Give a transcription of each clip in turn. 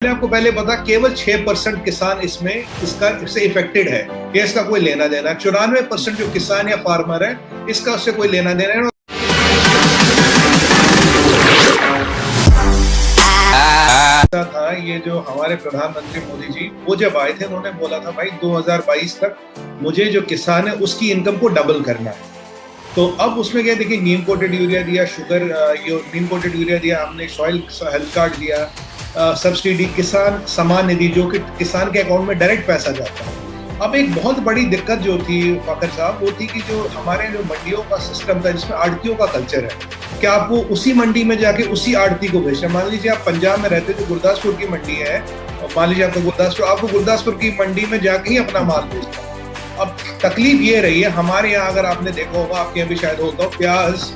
मैंने आपको पहले बता, केवल 6% किसान इससे इफेक्टेड है, या इसका कोई लेना देना। 94% जो किसान या फार्मर है, इसका उससे कोई लेना देना है। था ये जो हमारे प्रधानमंत्री मोदी जी, वो जब आए थे, उन्होंने बोला था भाई 2022 तक मुझे जो किसान है उसकी इनकम को डबल करना है। तो अब उसमें क्या, देखिए, नीम कोटेड यूरिया दिया, नीम कोटेड यूरिया दिया हमने, सॉइल हेल्थ कार्ड दिया, सब्सिडी, किसान सम्मान निधि, जो कि किसान के अकाउंट में डायरेक्ट पैसा जाता है। अब एक बहुत बड़ी दिक्कत जो थी फाखर साहब, वो थी कि जो हमारे जो मंडियों का सिस्टम था, जिसमें आड़तियों का कल्चर है कि आपको उसी मंडी में जाके उसी आड़ती को बेचना। मान लीजिए आप पंजाब में रहते, जो गुरदासपुर की मंडी है, मान लीजिए आपको गुरदासपुर की मंडी में जाके ही अपना माल बेचना। अब तकलीफ ये रही है हमारे यहाँ, अगर आपने देखा होगा, आपके यहाँ भी शायद होता हो, प्याज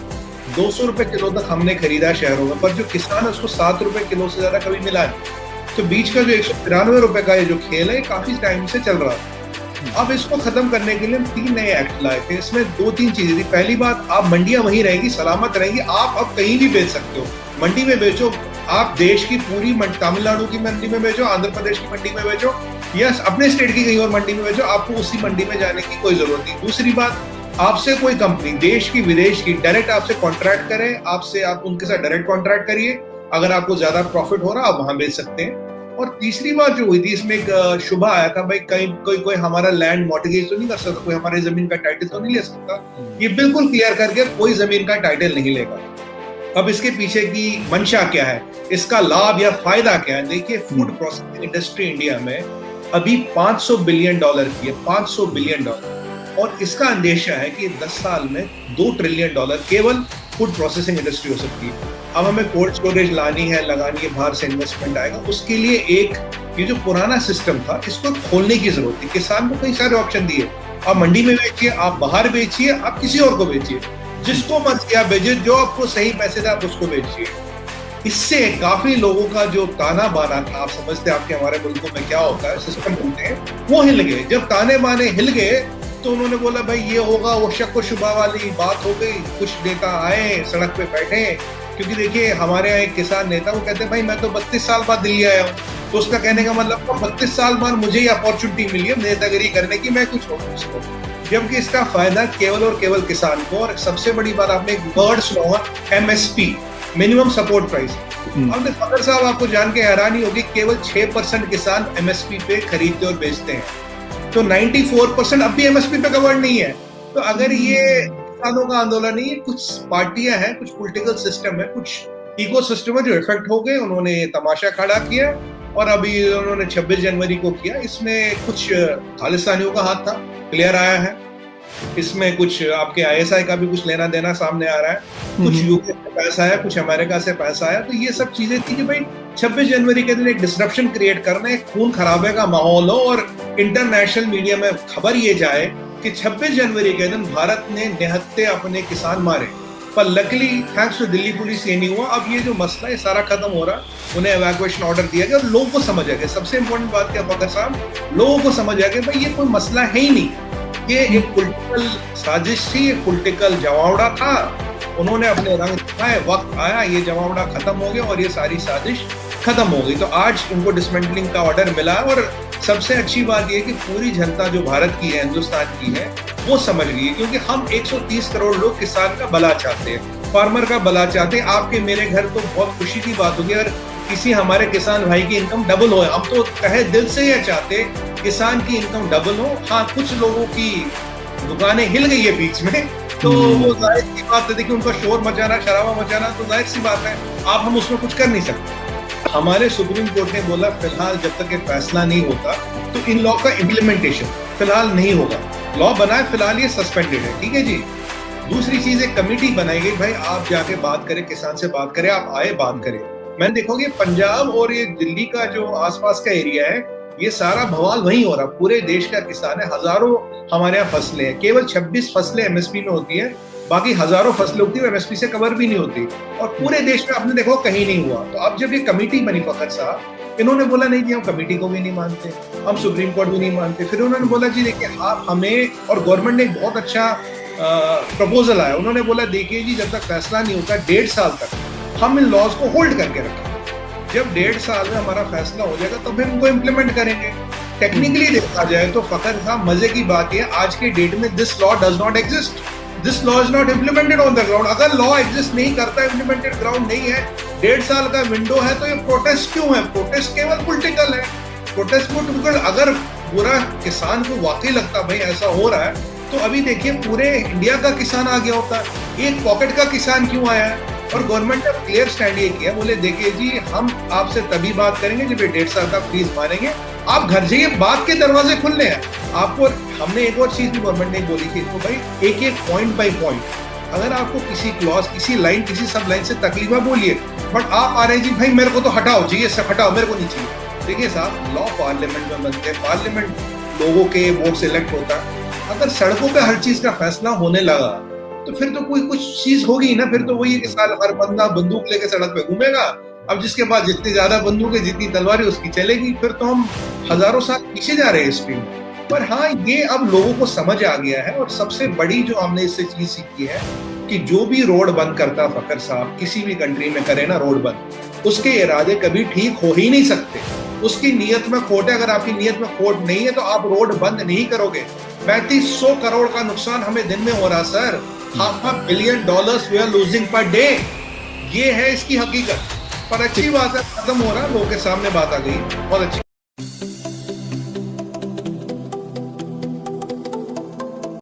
200 रुपए किलो तक हमने खरीदा शहरों में, पर जो किसान है उसको 7 रुपए किलो से ज्यादा कभी मिला नहीं। तो बीच का जो 193 रुपए का ये जो खेल है, काफी टाइम से चल रहा था। अब इसको खत्म करने के लिए हम 3 नए एक्ट लाए थे। इसमें 2-3 चीजें थी। पहली बात, आप मंडियां वहीं रहेगी, सलामत रहेंगी, आप अब कहीं भी बेच सकते हो, मंडी में बेचो। आप देश की पूरी तमिलनाडु की मंडी में बेचो, आंध्र प्रदेश की मंडी में बेचो, या अपने स्टेट की कहीं और मंडी में बेचो, आपको उसी मंडी में जाने की कोई जरूरत नहीं। दूसरी बात, आपसे कोई कंपनी देश की विदेश की डायरेक्ट आपसे कॉन्ट्रैक्ट करे, आप उनके साथ डायरेक्ट कॉन्ट्रैक्ट करिए। अगर आपको ज्यादा प्रॉफिट हो रहा आप वहां बेच सकते हैं। और तीसरी बात जो हुई थी, इसमें एक शुभा आया था, भाई कहीं कोई हमारा लैंड मॉर्टगेज तो नहीं कर सकता, कोई हमारी जमीन का टाइटल तो नहीं ले सकता। ये बिल्कुल क्लियर करके कोई जमीन का टाइटल नहीं लेगा। अब इसके पीछे की मंशा क्या है, इसका लाभ या फायदा क्या है? देखिए, फूड प्रोसेसिंग इंडस्ट्री इंडिया में अभी $500 बिलियन की है, $500 बिलियन, और इसका अंदेशा है कि 10 साल में $2 ट्रिलियन केवल फूड प्रोसेसिंग इंडस्ट्री हो सकती है। अब हमें कोल्ड स्टोरेज लगानी है, बाहर से इन्वेस्टमेंट आएगा, उसके लिए ये जो पुराना सिस्टम था, इसको खोलने की जरूरत है। किसान को कई सारे ऑप्शन दिए, आप मंडी में बेचिए, आप बाहर बेचिए, आप किसी और को बेचिए, जिसको मर्जी आप बेचिए, जो आपको सही पैसे दे आप उसको बेचिए। इससे काफी लोगों का जो ताना बाना था, आप समझते हैं आपके हमारे मुल्कों में क्या होता है, सिस्टम बोलते हैं, वो हिल गए। जब ताने बाने हिल गए तो उन्होंने बोला भाई ये होगा, वो शक व शुबा वाली बात हो गई। कुछ नेता आए, सड़क पे बैठे, क्योंकि देखिए हमारे यहाँ एक किसान नेता, वो कहते हैं भाई मैं तो 32 साल बाद दिल्ली आया हूँ। तो उसका कहने का मतलब 32 साल बाद मुझे ये अपॉर्चुनिटी मिली है नेतागिरी करने की, मैं कुछ होगा उसको, जबकि इसका फायदा केवल और केवल किसान को। और सबसे बड़ी बात, आपने एक वर्ड सुना होगा, MSP, मिनिमम सपोर्ट प्राइस। अब फखर साहब, आपको जान के हैरानी होगी, केवल 6% किसान MSP पे खरीदते और बेचते हैं, तो 94% अब भी MSP पे कवर्ड नहीं है। तो अगर ये किसानों का आंदोलन नहीं है, कुछ पार्टियां हैं, कुछ पॉलिटिकल सिस्टम है, कुछ इकोसिस्टम है जो इफेक्ट हो गए, उन्होंने तमाशा खड़ा किया। और अभी उन्होंने 26 जनवरी को किया, इसमें कुछ खालिस्तानियों का हाथ था, क्लियर आया है। इसमें कुछ आपके ISI का भी कुछ लेना देना सामने आ रहा है, कुछ यूके से पैसा आया, कुछ अमेरिका से पैसा आया। तो ये सब चीजें थी कि भाई 26 जनवरी के दिन एक डिस्ट्रप्शन क्रिएट करना, एक खून खराबे का माहौल हो, और इंटरनेशनल मीडिया में खबर ये जाए कि 26 जनवरी के दिन भारत ने निहत्थे अपने किसान मारे। पर luckily thanks to Delhi police ये नहीं हुआ। अब ये जो मसला है सारा खत्म हो रहा, उन्हें इवैक्यूएशन ऑर्डर दिया गया और लोगों को समझ आ गया। सबसे इंपॉर्टेंट बात क्या फखर साहब, लोगों को समझ आ गया भाई ये कोई मसला है ही नहीं, ये एक पॉलिटिकल साजिश थी, एक पॉलिटिकल जमावड़ा था। उन्होंने अपने रंग दिखाए, वक्त आया, ये जमावड़ा खत्म हो गया और ये सारी साजिश खत्म हो गई। तो आज उनको डिसमेंटलिंग का ऑर्डर मिला। और सबसे अच्छी बात यह कि पूरी जनता जो भारत की है, हिंदुस्तान की है, वो समझ गई है, क्योंकि हम 130 करोड़ लोग किसान का भला चाहते हैं, फार्मर का भला चाहते हैं। आपके मेरे घर तो बहुत खुशी की बात होगी अगर किसी हमारे किसान भाई की इनकम डबल हो। हम तो तहे दिल से यह चाहते किसान की इनकम डबल हो। हाँ, कुछ लोगों की दुकानें हिल गई है बीच में, तो वो जाहिर सी बात है, देखिए उनका शोर मचाना, शराबा मचाना, तो जाहिर सी बात है हम उसमें कुछ कर नहीं सकते। हमारे सुप्रीम कोर्ट ने बोला फिलहाल जब तक ये फैसला नहीं होता तो इन लॉ का इम्प्लीमेंटेशन फिलहाल नहीं होगा। लॉ बना है, फिलहाल ये सस्पेंडेड है, ठीक है जी। दूसरी चीज, एक कमेटी बनाई गई, भाई आप जाके बात करें, किसान से बात करें, आप आए बात करें। मैंने देखोगे पंजाब और ये दिल्ली का जो आसपास का एरिया है, ये सारा बवाल वहीं हो रहा। पूरे देश का किसान है, हजारों हमारे यहाँ फसलें हैं, केवल 26 फसलें MSP में होती है, बाकी हजारों फसलें होती है MSP से कवर भी नहीं होती। और पूरे देश में आपने देखो कहीं नहीं हुआ। तो अब जब ये कमेटी बनी फखर साहब, इन्होंने बोला नहीं जी हम कमेटी को भी नहीं मानते, हम सुप्रीम कोर्ट भी नहीं मानते। फिर उन्होंने बोला जी देखिए आप हमें, और गवर्नमेंट ने एक बहुत अच्छा प्रपोजल आया, उन्होंने बोला देखिए जी जब तक फैसला नहीं होता 1.5 साल तक हम इन लॉज को होल्ड करके रखें। जब 1.5 साल में हमारा फैसला हो जाएगा तो फिर उनको इम्प्लीमेंट करेंगे। टेक्निकली देखा जाए तो फखर साहब मजे की बात है, आज के डेट में this law does not exist, this law is not implemented on the ground. अगर लॉ एग्जिस्ट नहीं करता, इम्प्लीमेंटेड ग्राउंड नहीं है, 1.5 साल का विंडो है, तो ये प्रोटेस्ट क्यों है? प्रोटेस्ट केवल पॉलिटिकल है, प्रोटेस्ट पॉलिटिकल। अगर पूरा किसान को वाकई लगता भाई ऐसा हो रहा है, तो अभी देखिए पूरे इंडिया का किसान आ गया होता, एक पॉकेट का किसान क्यों आया है? और गवर्नमेंट ने क्लियर स्टैंड ये किया, बोले देखिए जी हम आपसे तभी बात करेंगे जब ये 1.5 साल का फ्रीज मानेंगे, आप घर जाइए, बात के दरवाजे खुलने हैं आपको। हमने एक और चीज भी गवर्नमेंट ने बोली थी, तो भाई एक एक पॉइंट बाई पॉइंट, अगर आपको किसी क्लॉज, किसी लाइन, किसी सब लाइन से तकलीफ है बोलिए, बट आप आ रहे जी भाई मेरे को तो हटाओ, जी ये हटाओ, मेरे को नहीं चाहिए। देखिए साहब, लॉ पार्लियामेंट में बनते हैं, पार्लियामेंट लोगों के वोट से इलेक्ट होता है। अगर सड़कों पे हर चीज का फैसला होने लगा तो फिर तो कोई कुछ चीज होगी ना, फिर तो वही कि साल हर बंदा बंदूक लेके सड़क पे घूमेगा। अब जिसके पास जितनी ज्यादा बंदूक है, जितनी तलवारें उसकी चलेगी, फिर तो हम हजारों साल पीछे जा रहे हैं स्पीड में। पर हाँ, ये अब लोगों को समझ आ गया है, और सबसे बड़ी जो हमने इससे चीज सीखी है कि जो भी रोड बंद करता फखर साहब, किसी भी कंट्री में करे ना रोड बंद, उसके इरादे कभी ठीक हो ही नहीं सकते, उसकी नीयत में खोट है। अगर आपकी नीयत में खोट नहीं है तो आप रोड बंद नहीं करोगे। 3500 करोड़ का नुकसान हमें दिन में हो रहा sir, $500 billion we are losing per day, ये है इसकी हकीकत। पर अच्छी बात है, खत्म हो रहा, लोगों के सामने बात आ गई, बहुत अच्छी।